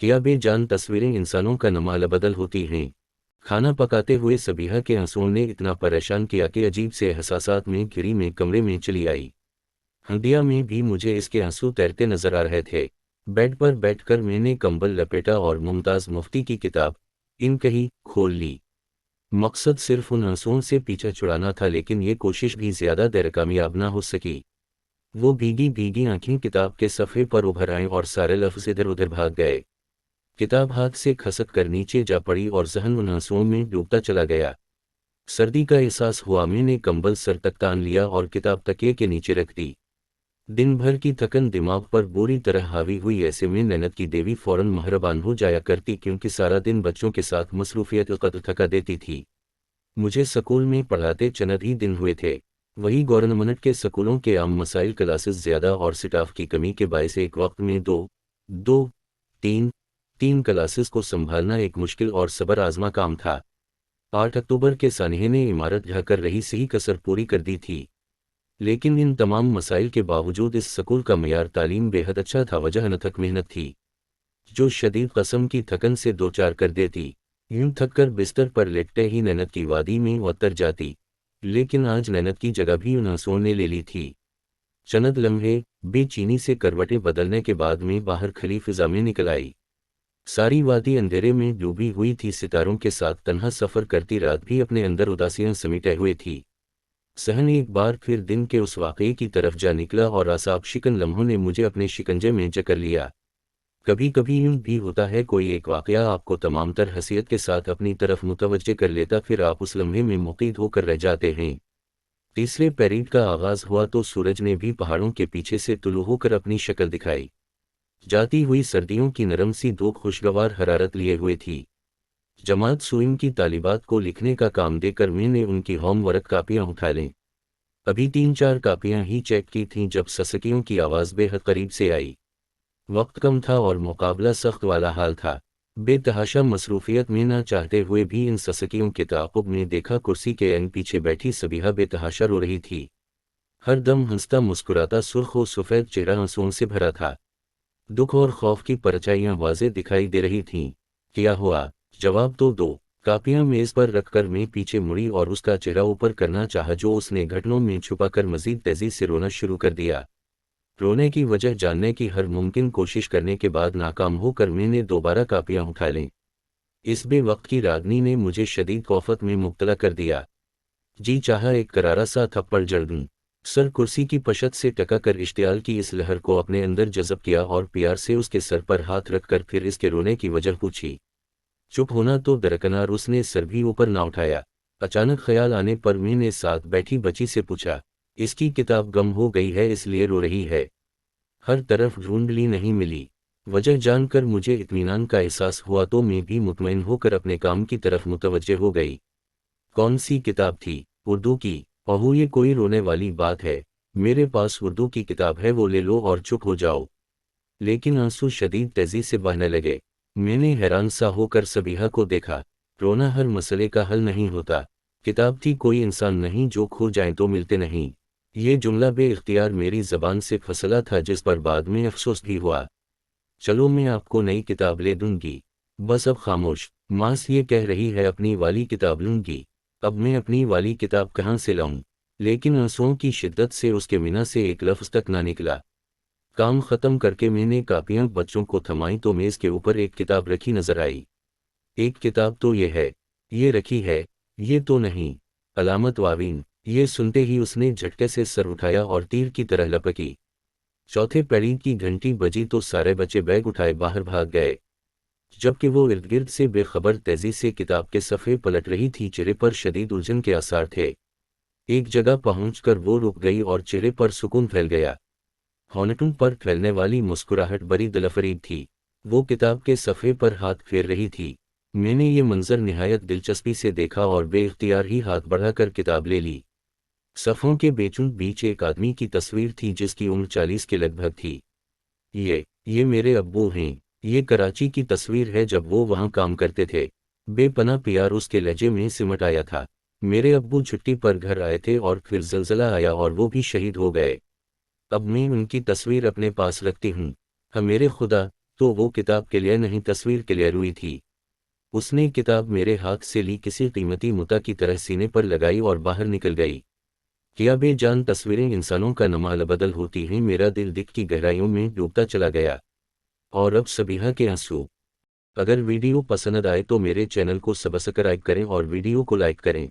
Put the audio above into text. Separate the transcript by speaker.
Speaker 1: کیا بے جان تصویریں انسانوں کا نمال بدل ہوتی ہیں۔ کھانا پکاتے ہوئے سبیحہ کے آنسوؤں نے اتنا پریشان کیا کہ عجیب سے احساسات میں گھری میں کمرے میں چلی آئی۔ ہنڈیا میں بھی مجھے اس کے آنسو تیرتے نظر آ رہے تھے۔ بیڈ پر بیٹھ کر میں نے کمبل لپیٹا اور ممتاز مفتی کی کتاب ان کہی کھول لی۔ مقصد صرف ان آنسوؤں سے پیچھا چھڑانا تھا، لیکن یہ کوشش بھی زیادہ دیر کامیاب نہ ہو سکی۔ وہ بھیگی بھیگی آنکھیں کتاب کے صفحے پر ابھر آئیں اور سارے لفظ ادھر ادھر بھاگ گئے۔ کتاب ہاتھ سے کھسک کر نیچے جا پڑی اور ذہن ان آنسوؤں میں ڈوبتا چلا گیا۔ سردی کا احساس ہوا، میں نے کمبل سر تک تان لیا اور کتاب تکیے کے نیچے رکھ دی۔ دن بھر کی تھکن دماغ پر بری طرح حاوی ہوئی، ایسے میں نینت کی دیوی فوراً مہربان ہو جایا کرتی، کیونکہ سارا دن بچوں کے ساتھ مصروفیت قدر تھکا دیتی تھی۔ مجھے سکول میں پڑھاتے چند ہی دن ہوئے تھے۔ وہی گورنمنٹ کے سکولوں کے عام مسائل، کلاسز زیادہ اور سٹاف کی کمی کے باعث ایک وقت میں تین کلاسز کو سنبھالنا ایک مشکل اور صبر آزما کام تھا۔ 8 اکتوبر کے سانحے نے عمارت ڈھا کر رہی صحیح کسر پوری کر دی تھی، لیکن ان تمام مسائل کے باوجود اس سکول کا معیار تعلیم بے حد اچھا تھا۔ وجہ نتھک محنت تھی، جو شدید قسم کی تھکن سے دوچار کر دیتی۔ یوں تھک کر بستر پر لیٹتے ہی نینت کی وادی میں اتر جاتی، لیکن آج نینت کی جگہ بھی ان آنسوؤں نے لے لی تھی۔ چند لمحے بے چینی سے کروٹیں بدلنے کے بعد میں باہر کھلی فضا میں نکل آئی۔ ساری وادی اندھیرے میں ڈوبی ہوئی تھی، ستاروں کے ساتھ تنہا سفر کرتی رات بھی اپنے اندر اداسیاں سمیٹے ہوئے تھی۔ ذہن ایک بار پھر دن کے اس واقعے کی طرف جا نکلا اور اعصاب شکن لمحوں نے مجھے اپنے شکنجے میں جکڑ لیا۔ کبھی کبھی یوں بھی ہوتا ہے، کوئی ایک واقعہ آپ کو تمام تر حیثیت کے ساتھ اپنی طرف متوجہ کر لیتا، پھر آپ اس لمحے میں مقید ہو کر رہ جاتے ہیں۔ تیسرے پیریڈ کا آغاز ہوا تو سورج نے بھی پہاڑوں کے پیچھے سے طلوع ہو کر اپنی شکل دکھائی۔ جاتی ہوئی سردیوں کی نرم سی دھوپ خوشگوار حرارت لیے ہوئے تھی۔ جماعت سوئم کی طالبات کو لکھنے کا کام دے کر میں نے ان کی ہوم ورک کاپیاں اٹھا لیں۔ ابھی 3-4 کاپیاں ہی چیک کی تھیں جب سسکیوں کی آواز بے حد قریب سے آئی۔ وقت کم تھا اور مقابلہ سخت والا حال تھا۔ بے تحاشا مصروفیت میں نہ چاہتے ہوئے بھی ان سسکیوں کے تعاقب میں دیکھا، کرسی کے اینڈ پیچھے بیٹھی سبیحہ بے تحاشا رو رہی تھی۔ ہر دم ہنستا مسکراتا سرخ و سفید چہرہ آنسوؤں سے بھرا تھا۔ دکھ اور خوف کی پرچھائیاں واضح دکھائی دے رہی تھیں۔ کیا ہوا؟ جواب تو دو۔ کاپیاں میز پر رکھ کر میں پیچھے مڑی اور اس کا چہرہ اوپر کرنا چاہا جو اس نے گھٹنوں میں چھپا کر مزید تیزی سے رونا شروع کر دیا۔ رونے کی وجہ جاننے کی ہر ممکن کوشش کرنے کے بعد ناکام ہو کر میں نے دوبارہ کاپیاں اٹھا لیں۔ اس بے وقت کی راگنی نے مجھے شدید خوفت میں مبتلا کر دیا۔ جی چاہا ایک کرارا سا تھپڑ جڑ دوں۔ سر کرسی کی پشت سے ٹکا کر اشتعال کی اس لہر کو اپنے اندر جذب کیا اور پیار سے اس کے سر پر ہاتھ رکھ کر پھر اس کے رونے کی وجہ پوچھی۔ چپ ہونا تو درکنار، اس نے سر بھی اوپر نہ اٹھایا۔ اچانک خیال آنے پر میں نے ساتھ بیٹھی بچی سے پوچھا، اس کی کتاب گم ہو گئی ہے اس لیے رو رہی ہے؟ ہر طرف ڈھونڈ لی نہیں ملی۔ وجہ جان کر مجھے اطمینان کا احساس ہوا تو میں بھی مطمئن ہو کر اپنے کام کی طرف متوجہ ہو گئی۔ کون سی کتاب تھی؟ اردو کی۔ اوہ یہ کوئی رونے والی بات ہے، میرے پاس اردو کی کتاب ہے، وہ لے لو اور چپ ہو جاؤ۔ لیکن آنسو شدید تیزی سے بہنے لگے۔ میں نے حیران سا ہو کر سبیحہ کو دیکھا۔ رونا ہر مسئلے کا حل نہیں ہوتا۔ کتاب تھی، کوئی انسان نہیں، جو کھو جائیں تو ملتے نہیں۔ یہ جملہ بے اختیار میری زبان سے پھسلا تھا، جس پر بعد میں افسوس بھی ہوا۔ چلو میں آپ کو نئی کتاب لے دوں گی۔ بس اب خاموش۔ ماں یہ کہہ رہی ہے اپنی والی کتاب لوں گی۔ اب میں اپنی والی کتاب کہاں سے لاؤں؟ لیکن آنسوؤں کی شدت سے اس کے منہ سے ایک لفظ تک نہ نکلا۔ کام ختم کر کے میں نے کاپیاں بچوں کو تھمائیں تو میز کے اوپر ایک کتاب رکھی نظر آئی۔ ایک کتاب تو یہ ہے، یہ رکھی ہے، یہ تو نہیں، علامت واوین۔ یہ سنتے ہی اس نے جھٹکے سے سر اٹھایا اور تیر کی طرح لپکی۔ چوتھے پیریڈ کی گھنٹی بجی تو سارے بچے بیگ اٹھائے باہر بھاگ گئے، جبکہ وہ ارد گرد سے بے خبر تیزی سے کتاب کے صفحے پلٹ رہی تھی۔ چہرے پر شدید الجھن کے آثار تھے۔ ایک جگہ پہنچ کر وہ رک گئی اور چہرے پر سکون پھیل گیا۔ ہونٹوں پر پھیلنے والی مسکراہٹ بڑی دلفریب تھی۔ وہ کتاب کے صفحے پر ہاتھ پھیر رہی تھی۔ میں نے یہ منظر نہایت دلچسپی سے دیکھا اور بے اختیار ہی ہاتھ بڑھا کر کتاب لے لی۔ صفحوں کے بیچوں بیچ ایک آدمی کی تصویر تھی جس کی عمر 40 کے لگ بھگ تھی۔ یہ میرے ابو ہیں۔ یہ کراچی کی تصویر ہے جب وہ وہاں کام کرتے تھے۔ بے پناہ پیار اس کے لہجے میں سمٹ آیا تھا۔ میرے ابو چھٹی پر گھر آئے تھے اور پھر زلزلہ آیا اور وہ بھی شہید ہو گئے۔ اب میں ان کی تصویر اپنے پاس رکھتی ہوں۔ ہاں میرے خدا، تو وہ کتاب کے لیے نہیں تصویر کے لیے روئی تھی۔ اس نے کتاب میرے ہاتھ سے لی، کسی قیمتی متاع کی طرح سینے پر لگائی اور باہر نکل گئی۔ کیا بے جان تصویریں انسانوں کا نمال بدل ہوتی ہیں۔ میرا دل دکھ کی گہرائیوں میں ڈوبتا چلا گیا۔ اور اب سبیحہ کے آنسو۔ اگر ویڈیو پسند آئے تو میرے چینل کو سبسکرائب کریں اور ویڈیو کو لائک کریں۔